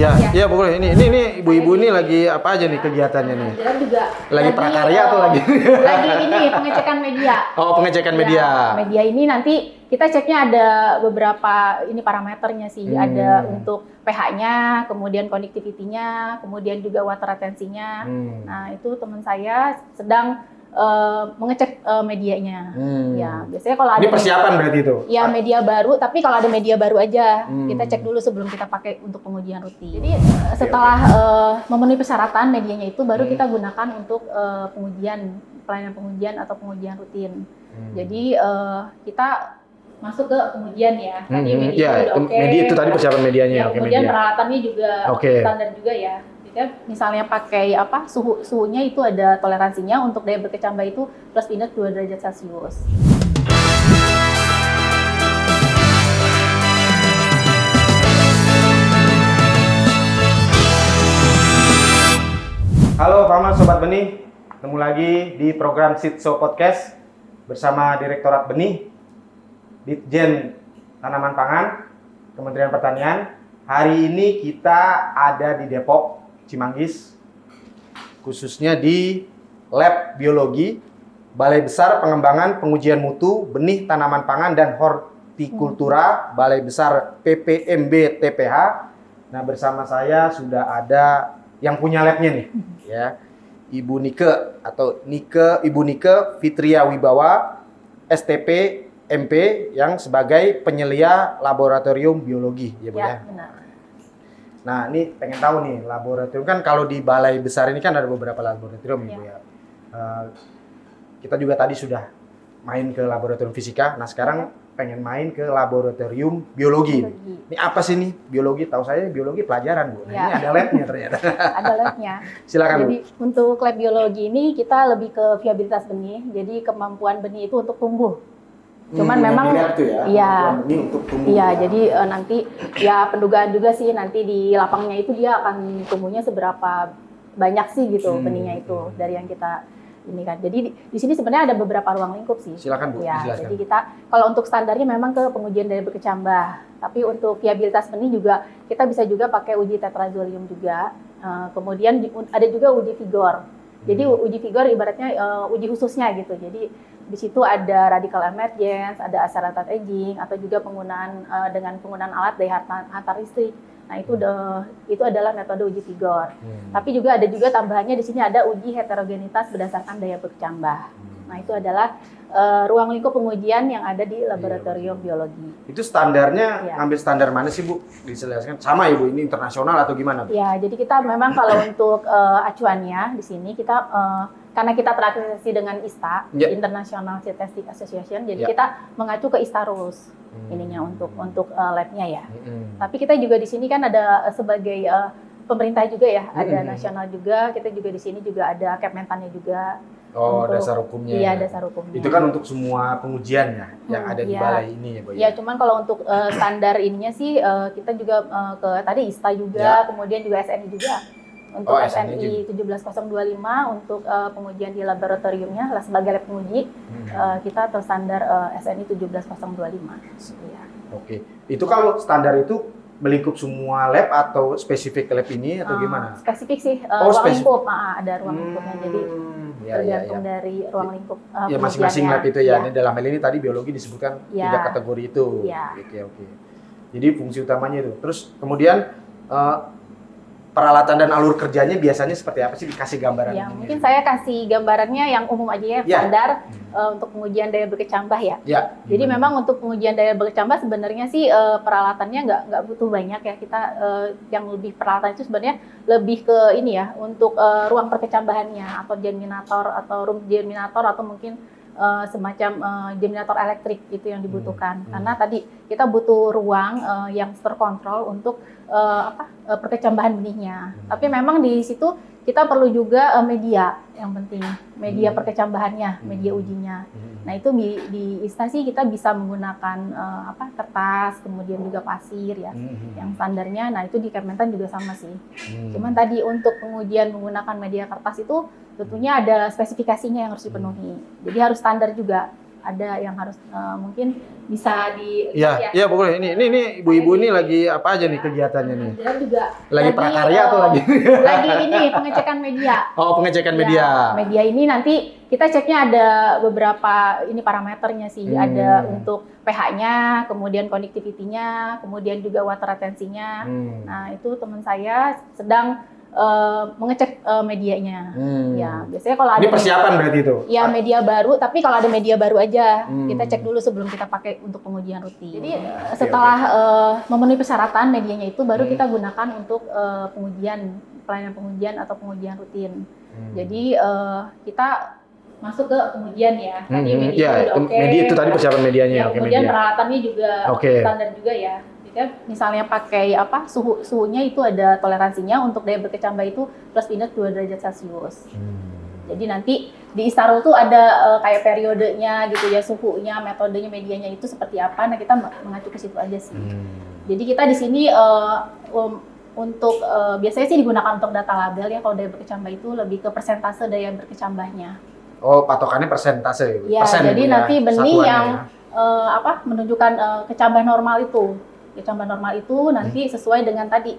Iya boleh. Ini ibu-ibu ini lagi apa aja nih kegiatannya nih? Kita juga Lagi prakarya atau lagi? Lagi ini pengecekan media. Oh, pengecekan media. Media ini nanti kita ceknya ada beberapa ini parameternya sih. Ada untuk pH-nya, kemudian conductivity-nya, kemudian juga water retention-nya. Nah, itu teman saya sedang mengecek medianya. Ya, biasanya kalau ada ini persiapan berarti itu. Ya, media baru, tapi kalau ada media baru aja kita cek dulu sebelum kita pakai untuk pengujian rutin. Jadi setelah memenuhi persyaratan medianya itu baru kita gunakan untuk pelayanan pengujian atau pengujian rutin. Jadi kita masuk ke pengujian ya. Tadi media udah oke. Media itu tadi persiapan medianya. Ya, kemudian peralatannya juga standar juga ya. Misalnya pakai suhunya itu ada toleransinya untuk daya berkecambah itu plus minus 2 derajat Celcius. Halo Paman Sobat Benih, ketemu lagi di program Seed Show Podcast bersama Direktorat Benih, Ditjen Tanaman Pangan, Kementerian Pertanian. Hari ini kita ada di Depok, Cimanggis, khususnya di Lab Biologi Balai Besar Pengembangan Pengujian Mutu Benih Tanaman Pangan dan Hortikultura Balai Besar PPMB TPH. Nah, bersama saya sudah ada yang punya labnya nih, ya, Ibu Nike Ibu Nike Fitria Wibawa, STP MP yang sebagai penyelia laboratorium biologi, ya Bu ya. Benar. Nah, ini pengen tahu nih, laboratorium kan kalau di balai besar ini kan ada beberapa laboratorium nih Bu ya. Kita juga tadi sudah main ke laboratorium fisika, nah sekarang pengen main ke laboratorium biologi. Ini apa sih nih biologi? Tahu saya biologi pelajaran Bu, nah, ini ada labnya ternyata. Ada labnya. Silakan Bu. Jadi untuk lab biologi ini kita lebih ke viabilitas benih, jadi kemampuan benih itu untuk tumbuh. Cuman memang jadi nanti ya pendugaan juga sih nanti di lapangnya itu dia akan tumbuhnya seberapa banyak sih gitu benihnya itu dari yang kita ini kan. Jadi di sini sebenarnya ada beberapa ruang lingkup sih. Silakan Bu. Ya, jadi kita kalau untuk standarnya memang ke pengujian daya berkecambah. Tapi untuk viabilitas benih juga kita bisa juga pakai uji tetrazolium juga. Kemudian ada juga uji vigor. Jadi uji vigor ibaratnya uji khususnya gitu. Jadi di situ ada radical emergence, ada accelerated aging, atau juga penggunaan dengan penggunaan alat daya hantar listrik. Nah itu adalah metode uji vigor. Tapi juga ada tambahannya di sini ada uji heterogenitas berdasarkan daya berkecambah. Nah itu adalah ruang lingkup pengujian yang ada di laboratorium biologi. Itu standarnya ambil standar mana sih Bu? Dijelaskan sama ya Bu, ini internasional atau gimana Bu? Ya, jadi kita memang kalau untuk acuannya di sini kita karena kita terakreditasi dengan ISTA, International Seed Testing Association, jadi kita mengacu ke ISTA rules ininya untuk labnya ya. Tapi kita juga di sini kan ada sebagai pemerintah juga ya, ada nasional juga, kita juga di sini juga ada Kementannya juga. Oh, dasar hukumnya. Iya, dasar hukumnya. Itu kan untuk semua pengujian ya, yang ada di balai ini ya Bu. Ya, cuman kalau untuk standar ininya sih kita juga ke tadi ISTA juga, kemudian juga SNI juga. Untuk SNI 17025 untuk pengujian di laboratoriumnya sebagai lab penguji kita terstandar SNI 17025. Ya. Oke. Itu kalau standar itu melingkup semua lab atau spesifik lab ini atau gimana? Spesifik sih, ruang lingkup. Ada ruang lingkupnya. Jadi tergantung dari ruang lingkup. Ya masing-masing lab itu ya. Ini dalam hal ini tadi biologi disebutkan 3 kategori itu. Oke. Jadi fungsi utamanya itu. Terus kemudian peralatan dan alur kerjanya biasanya seperti apa sih, dikasih gambaran? Ya, mungkin saya kasih gambarannya yang umum aja ya, standar untuk pengujian daya berkecambah ya. Jadi memang untuk pengujian daya berkecambah sebenarnya sih peralatannya nggak butuh banyak ya. Kita yang lebih peralatan itu sebenarnya lebih ke ini ya, untuk ruang perkecambahannya atau germinator atau room germinator atau mungkin semacam germinator elektrik itu yang dibutuhkan. Karena tadi kita butuh ruang yang terkontrol untuk perkecambahan benihnya. Tapi memang di situ kita perlu juga media yang penting, media perkecambahannya, media ujinya. Nah itu di instansi kita bisa menggunakan kertas, kemudian juga pasir ya, yang standarnya. Nah itu di Kementan juga sama sih. Cuman tadi untuk pengujian menggunakan media kertas itu tentunya ada spesifikasinya yang harus dipenuhi. Jadi harus standar juga. ada yang harus mungkin bisa Iya, boleh. Ini ibu-ibu ini lagi apa aja nih kegiatannya nih? Dan juga lagi prakarya atau lagi? Lagi ini pengecekan media. Oh, pengecekan media. Media ini nanti kita ceknya ada beberapa ini parameternya sih. Ada untuk pH-nya, kemudian conductivity-nya, kemudian juga water retention-nya. Nah, itu teman saya sedang mengecek medianya. Ya, biasanya kalau ada ini persiapan berarti itu. Ya, media baru, tapi kalau ada media baru aja kita cek dulu sebelum kita pakai untuk pengujian rutin. Jadi setelah memenuhi persyaratan medianya itu baru kita gunakan untuk pelayanan pengujian atau pengujian rutin. Jadi kita masuk ke pengujian ya. Tadi media udah oke. Media itu tadi persiapan medianya. Ya, kemudian peralatannya juga standar juga ya. Misalnya pakai suhunya itu ada toleransinya untuk daya berkecambah itu plus minus 2 derajat Celcius. Jadi nanti di Istarul tuh ada kayak periodenya gitu ya, suhunya, metodenya, medianya itu seperti apa. Nah, kita mengacu ke situ aja sih. Jadi kita di sini untuk biasanya sih digunakan untuk data label ya, kalau daya berkecambah itu lebih ke persentase daya berkecambahnya. Oh, patokannya persentase. Ya, jadi nanti benih yang menunjukkan kecambah normal itu. Kecambah normal itu nanti sesuai dengan tadi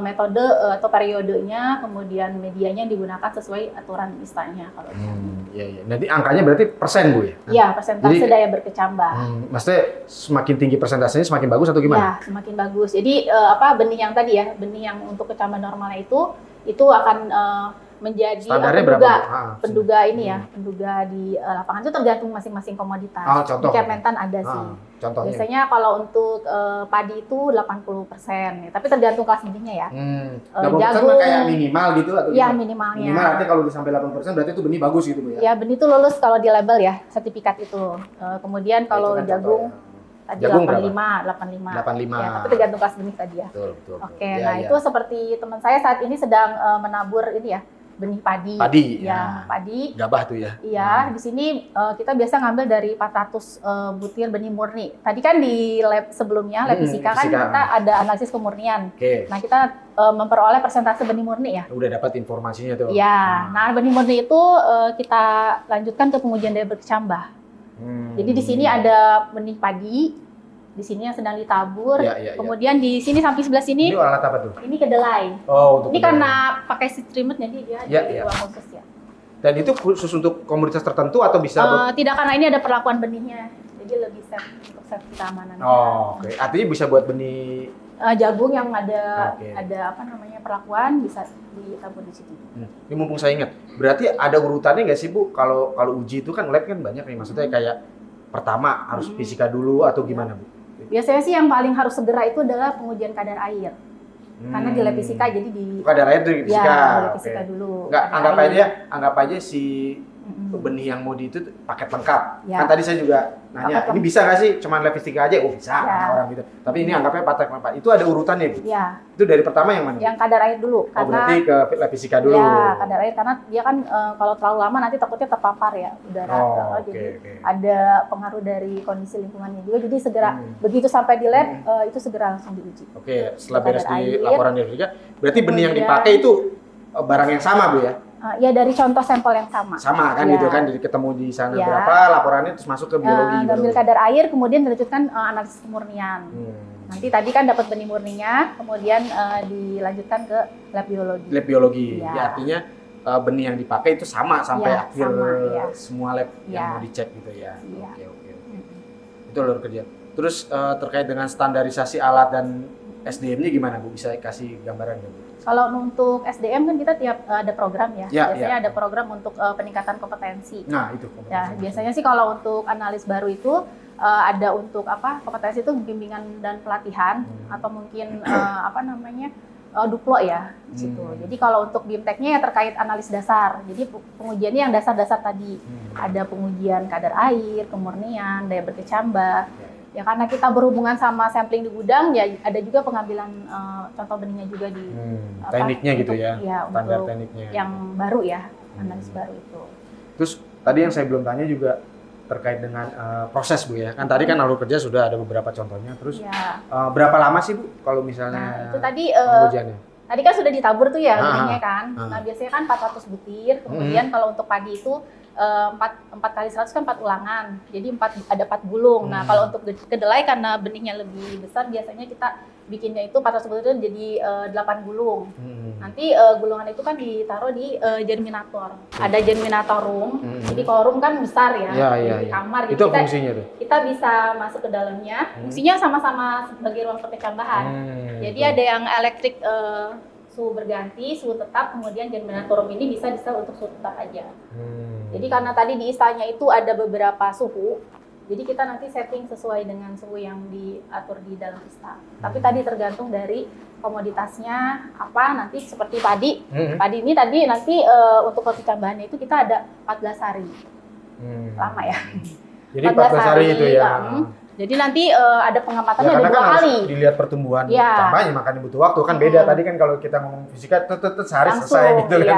metode atau periodenya, kemudian medianya digunakan sesuai aturan ISTA-nya kalau Iya. Nanti angkanya berarti persen, Bu ya? Iya, persentase daya berkecambah. Maksudnya semakin tinggi persentasenya semakin bagus atau gimana? Iya, semakin bagus. Jadi benih yang tadi ya, benih yang untuk kecambah normalnya itu akan menjadi penduga ini ya, penduga di lapangan itu tergantung masing-masing komoditas. Contoh. Di Kementan ada sih. Contohnya. Biasanya kalau untuk padi itu 80%, tapi tergantung kelas benihnya ya. Jagung kayak minimal gitu atau gimana? Iya, minimalnya. Minimal artinya kalau sampai 80% berarti itu benih bagus gitu, Bu ya? Ya, benih itu lulus kalau di label ya, sertifikat itu. Kemudian kalau jagung tadi 85. Ya, tapi tergantung kelas benih tadi ya. Betul. Oke, itu seperti teman saya saat ini sedang menabur ini ya, benih padi. Padi. Gabah tuh ya. Iya, di sini kita biasa ngambil dari 400 butir benih murni. Tadi kan di lab sebelumnya, lab fisika kan kita ada analisis kemurnian. Nah, kita memperoleh persentase benih murni ya. Udah dapat informasinya tuh. Iya. Nah, benih murni itu kita lanjutkan ke pengujian daya berkecambah. Jadi di sini ada benih padi. Di sini yang sedang ditabur. Kemudian di sini samping sebelah sini. Ini alat apa tuh? Ini kedelai. Untuk ini kedelai. Karena pakai streamer jadi dia ada ruang khusus ya. Dan itu khusus untuk komoditas tertentu atau bisa? Tidak, karena ini ada perlakuan benihnya. Jadi lebih safe untuk safety keamanan. Oke. Artinya bisa buat benih jagung yang ada perlakuan bisa ditabur di situ. Ini mumpung saya ingat. Berarti ada urutannya nggak sih, Bu? Kalau uji itu kan lab kan banyak nih. Maksudnya kayak pertama harus fisika dulu atau gimana, Bu? Biasanya sih yang paling harus segera itu adalah pengujian kadar air. Karena di lab fisika jadi di kadar air dari fisika. Ya, lab fisika dulu. Anggap aja si benih yang mau itu paket lengkap. Ya. Kan tadi saya juga nanya, ini bisa nggak sih cuman lab fisika aja? Oh, bisa, orang gitu. Tapi ini anggapnya paket lengkap. Itu ada urutannya, Bu? Ya. Itu dari pertama yang mana? Yang kadar air dulu. Berarti ke lab fisika dulu. Ya, kadar air karena dia kan kalau terlalu lama nanti takutnya terpapar ya udara. Jadi ada pengaruh dari kondisi lingkungannya juga. Jadi segera begitu sampai di lab itu segera langsung diuji. Setelah beres di laporan dari fisika, berarti benih yang dipakai itu barang yang sama, Bu ya? Ya, dari contoh sampel yang sama. Sama kan gitu kan, jadi ketemu di sana berapa, laporannya terus masuk ke biologi. Ambil kadar air, kemudian dilanjutkan analisis kemurnian. Nanti tadi kan dapat benih murninya, kemudian dilanjutkan ke lab biologi. Lab biologi, ya artinya benih yang dipakai itu sama sampai akhir semua lab yang mau dicek gitu ya. Oke. Itu alur kerja. Terus terkait dengan standarisasi alat dan SDM-nya gimana, Bu? Bisa kasih gambaran nggak, Bu? Kalau untuk SDM kan kita tiap ada program ya. Biasanya ada program untuk peningkatan kompetensi. Nah, itu kompetensi. Ya, biasanya sih kalau untuk analis baru itu ada untuk kompetensi itu bimbingan dan pelatihan atau mungkin duplo ya di situ. Jadi kalau untuk BIMTEK-nya ya terkait analis dasar. Jadi pengujiannya yang dasar-dasar tadi. Ada pengujian kadar air, kemurnian, daya berkecambah. Ya karena kita berhubungan sama sampling di gudang, ya ada juga pengambilan contoh benihnya juga di tekniknya gitu ya, standar tekniknya. Yang baru ya, analis baru itu. Terus tadi yang saya belum tanya juga terkait dengan proses, Bu ya. Kan tadi kan alur kerja sudah ada beberapa contohnya. Terus berapa lama sih, Bu kalau misalnya itu tadi pengujiannya? Tadi kan sudah ditabur tuh ya benihnya kan. Nah biasanya kan 400 butir. Kemudian kalau untuk padi itu 4 kali 100 kan 4 ulangan. Jadi ada 4 gulung. Nah, kalau untuk kedelai karena benihnya lebih besar biasanya kita bikinnya itu 400 gulung jadi 8 gulung. Nanti gulungan itu kan ditaruh di germinator. Ada germinator room. Jadi kalau room kan besar ya, di kamar. Itu fungsinya tuh. Kita bisa masuk ke dalamnya. Fungsinya sama-sama sebagai ruang perkecambahan. Jadi ada yang elektrik suhu berganti, suhu tetap, kemudian germinator room ini bisa untuk suhu tetap aja. Jadi karena tadi di istanya itu ada beberapa suhu, jadi kita nanti setting sesuai dengan suhu yang diatur di dalam ista. Tapi tadi tergantung dari komoditasnya apa, nanti seperti padi. Padi ini tadi nanti untuk perkecambahannya itu kita ada 14 hari. Lama ya. Jadi 14 hari itu ya. Jadi nanti ada pengamatannya ada 2 kan kali. Harus dilihat pertumbuhan cambahnya, makanya butuh waktu kan beda. Tadi kan kalau kita ngomong fisika sehari selesai gitu kan.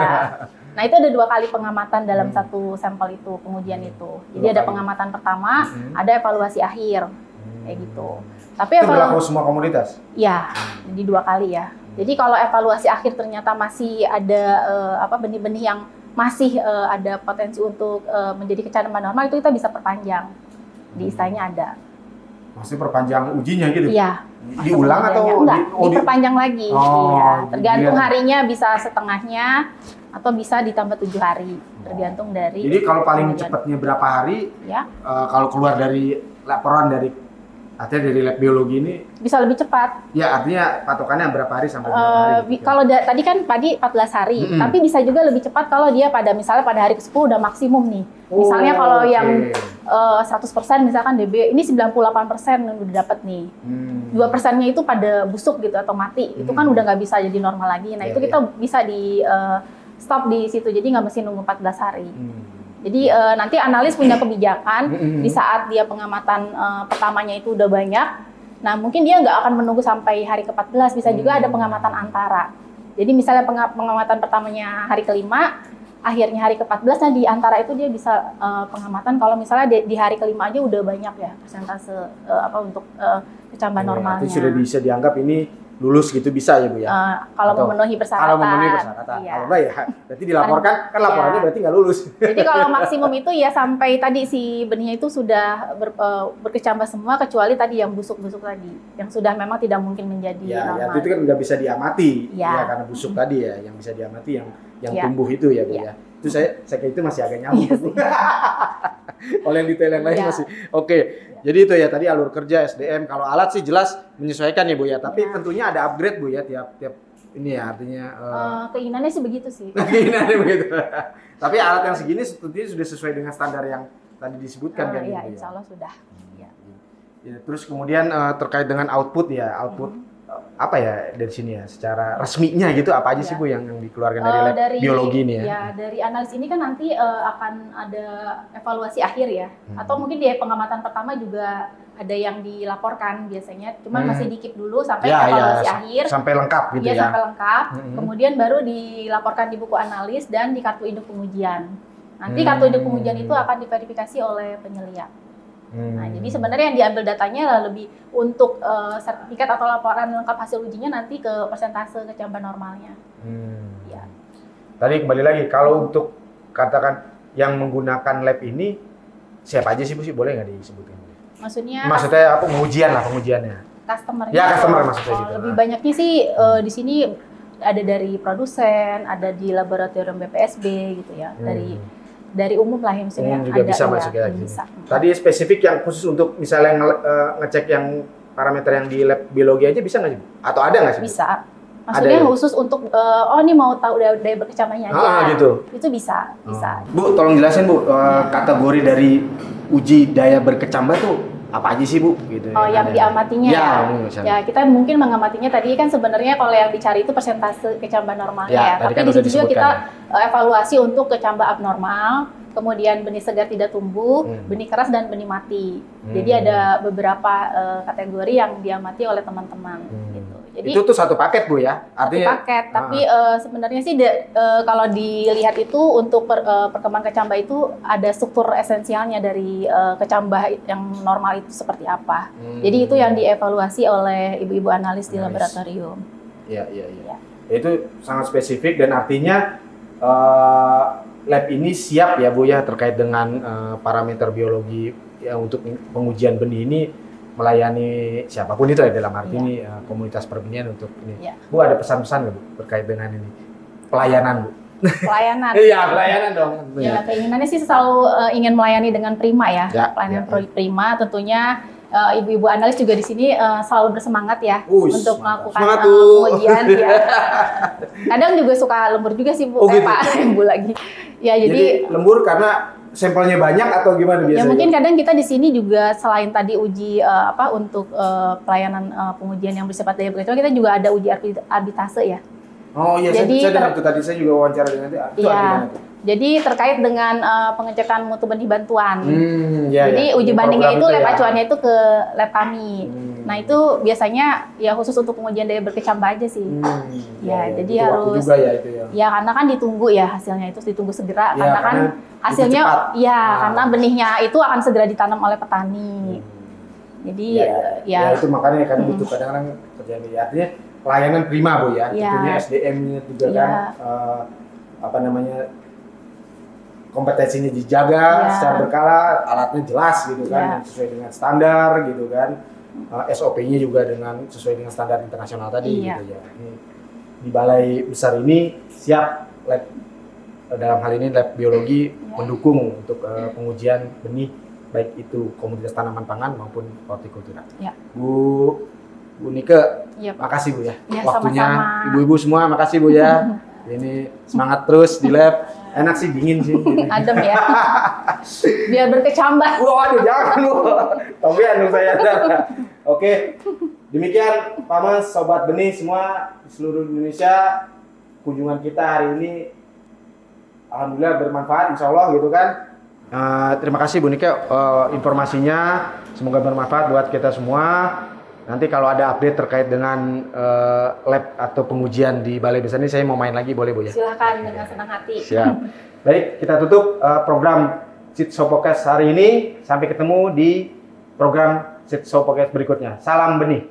Nah itu ada 2 kali pengamatan dalam satu sampel itu, pengujian itu. Jadi ada pengamatan pertama, ada evaluasi akhir, kayak gitu. Tapi itu berlaku semua komoditas? Ya, jadi 2 kali ya. Jadi kalau evaluasi akhir ternyata masih ada benih-benih yang masih ada potensi untuk menjadi kecaman normal, itu kita bisa perpanjang. Di istanya ada. Maksudnya perpanjang ujinya gitu? Iya. Diulang atau? Enggak, diperpanjang lagi. Iya. Tergantung harinya bisa setengahnya atau bisa ditambah 7 hari. Tergantung dari. Jadi kalau paling cepatnya berapa hari? Ya. Kalau keluar dari laporan artinya dari lab biologi ini bisa lebih cepat. Ya, artinya patokannya berapa hari sampai berapa hari? Gitu. Kalau tadi kan padi 14 hari, tapi bisa juga lebih cepat kalau dia misalnya pada hari ke-10 udah maksimum nih. Misalnya kalau yang 100% misalkan DB ini 98% yang udah dapat nih. 2%-nya itu pada busuk gitu atau mati. Itu kan udah nggak bisa jadi normal lagi. Nah, itu kita bisa di stop di situ. Jadi nggak mesti nunggu 14 hari. Jadi nanti analis punya kebijakan di saat dia pengamatan pertamanya itu udah banyak. Nah mungkin dia nggak akan menunggu sampai hari ke-14, bisa juga ada pengamatan antara. Jadi misalnya pengamatan pertamanya hari ke-5, akhirnya hari ke-14, nah di antara itu dia bisa pengamatan kalau misalnya di hari ke-5 aja udah banyak ya persentase untuk kecambahan normalnya. Itu sudah bisa dianggap ini lulus gitu bisa ya Bu ya? Kalau memenuhi persyaratan. Kalau memenuhi persyaratan. Iya. Kalau enggak ya, berarti dilaporkan, kan laporannya berarti nggak lulus. Jadi kalau maksimum itu ya sampai tadi si benihnya itu sudah berkecambah semua, kecuali tadi yang busuk-busuk tadi, yang sudah memang tidak mungkin menjadi normal. Ya, itu kan nggak bisa diamati, ya karena busuk tadi ya, yang bisa diamati yang tumbuh itu ya Bu ya. Itu saya kira itu masih agak nyambung. Kalau yang detail yang lain masih oke. Jadi itu ya tadi alur kerja SDM. Kalau alat sih jelas menyesuaikan ya Bu ya. Tapi tentunya ada upgrade Bu ya tiap ini ya artinya. Keinginannya sih begitu sih. Keinginannya begitu. Tapi alat yang segini tentunya sudah sesuai dengan standar yang tadi disebutkan kan? Iya, insya Allah sudah. Ya, terus kemudian terkait dengan output ya apa ya dari sini ya secara resminya gitu apa aja sih Bu yang dikeluarkan dari lab biologi ini ya? Ya dari analis ini kan nanti akan ada evaluasi akhir ya atau mungkin di pengamatan pertama juga ada yang dilaporkan biasanya cuman masih dikip dulu sampai evaluasi akhir sampai lengkap gitu ya? Sampai lengkap kemudian baru dilaporkan di buku analis dan di kartu induk pengujian. Nanti kartu induk pengujian itu akan diverifikasi oleh penyeliak. Nah, jadi sebenarnya yang diambil datanya lebih untuk sertifikat atau laporan lengkap hasil ujinya nanti ke persentase kecambahan normalnya. Ya. Tadi kembali lagi, kalau untuk katakan yang menggunakan lab ini siapa aja sih Bu sih, boleh nggak disebutin? Maksudnya apa pengujiannya? Customer. Ya customer maksudnya gitu. Lebih banyaknya sih di sini ada dari produsen, ada di laboratorium BPSB gitu ya, dari umum lah yang misalnya juga ada bisa masuk ya. Tadi spesifik yang khusus untuk misalnya ngecek yang parameter yang di lab biologi aja bisa nggak sih? Atau ada nggak sih? Bisa. Maksudnya khusus untuk ini mau tahu daya berkecambahnya aja. Gitu. Itu bisa. Bu, tolong jelasin Bu kategori dari uji daya berkecambah tuh apa aja sih Bu? Gitu. Yang diamatinya ya kita mungkin mengamatinya tadi kan sebenarnya kalau yang dicari itu persentase kecambahan normalnya ya. Tapi kan di situ juga kita evaluasi untuk kecambah abnormal, kemudian benih segar tidak tumbuh, benih keras dan benih mati. Jadi ada beberapa kategori yang diamati oleh teman-teman gitu. Jadi itu tuh satu paket Bu ya? Artinya satu paket, tapi sebenarnya sih kalau dilihat itu untuk perkembangan kecambah itu ada struktur esensialnya dari kecambah yang normal itu seperti apa. Jadi itu yang dievaluasi oleh ibu-ibu analis di laboratorium. Iya. Itu sangat spesifik dan artinya lab ini siap ya Bu ya terkait dengan parameter biologi ya, untuk pengujian benih ini melayani siapapun itu ya dalam arti ini komunitas perbenihan untuk ini. Bu ada pesan-pesan nggak Bu terkait dengan ini pelayanan Bu? Pelayanan. Iya pelayanan dong. Ya keinginannya sih selalu ingin melayani dengan prima ya, pelayanan prima tentunya. Ibu-ibu analis juga di sini selalu bersemangat ya untuk melakukan pengujian. Ya. Kadang juga suka lembur juga sih Bu, gitu. Pak Bu lagi. Ya jadi lembur karena sampelnya banyak atau gimana biasanya? Ya mungkin kadang kita di sini juga selain tadi uji untuk pelayanan pengujian yang bersifat daya berkecuali, kita juga ada uji arbitase ya. Oh iya, jadi, saya dengar tuh tadi saya juga wawancara dengan dia. Iya. Jadi terkait dengan pengecekan mutu benih bantuan. Ya, jadi uji bandingnya itu lab acuannya itu ke lab kami. Nah itu biasanya ya khusus untuk pengujian daya berkecambah aja sih. Jadi harus. Juga ya itu ya. Ya karena kan ditunggu ya hasilnya itu ditunggu segera karena kan hasilnya karena benihnya itu akan segera ditanam oleh petani. Jadi ya itu makanya kan butuh kadang-kadang terjadi artinya pelayanan prima Bu ya. Tentunya SDM-nya juga kan kompetensinya dijaga secara berkala, alatnya jelas gitu kan, sesuai dengan standar gitu kan, SOP-nya juga sesuai dengan standar internasional tadi gitu ya. Di balai besar ini siap lab dalam hal ini lab biologi mendukung untuk pengujian benih baik itu komoditas tanaman pangan maupun hortikultura. Bu Nike, makasih Bu ya waktunya. Sama-sama. Ibu-ibu semua makasih Bu ya. Ini semangat terus di lab. Enak sih, dingin sih. Adem ya. Biar berkecambah. Waduh, jangan lu. Tobian saya. Oke. Demikian Pak Mas, Sobat Benih semua di seluruh Indonesia. Kunjungan kita hari ini alhamdulillah bermanfaat insya Allah gitu kan. Terima kasih Bu Nike informasinya. Semoga bermanfaat buat kita semua. Nanti kalau ada update terkait dengan lab atau pengujian di Balai Besar ini, saya mau main lagi, boleh Bu ya? Silakan dengan senang hati. Siap. Baik, kita tutup program Sitso Podcast hari ini. Sampai ketemu di program Sitso Podcast berikutnya. Salam benih.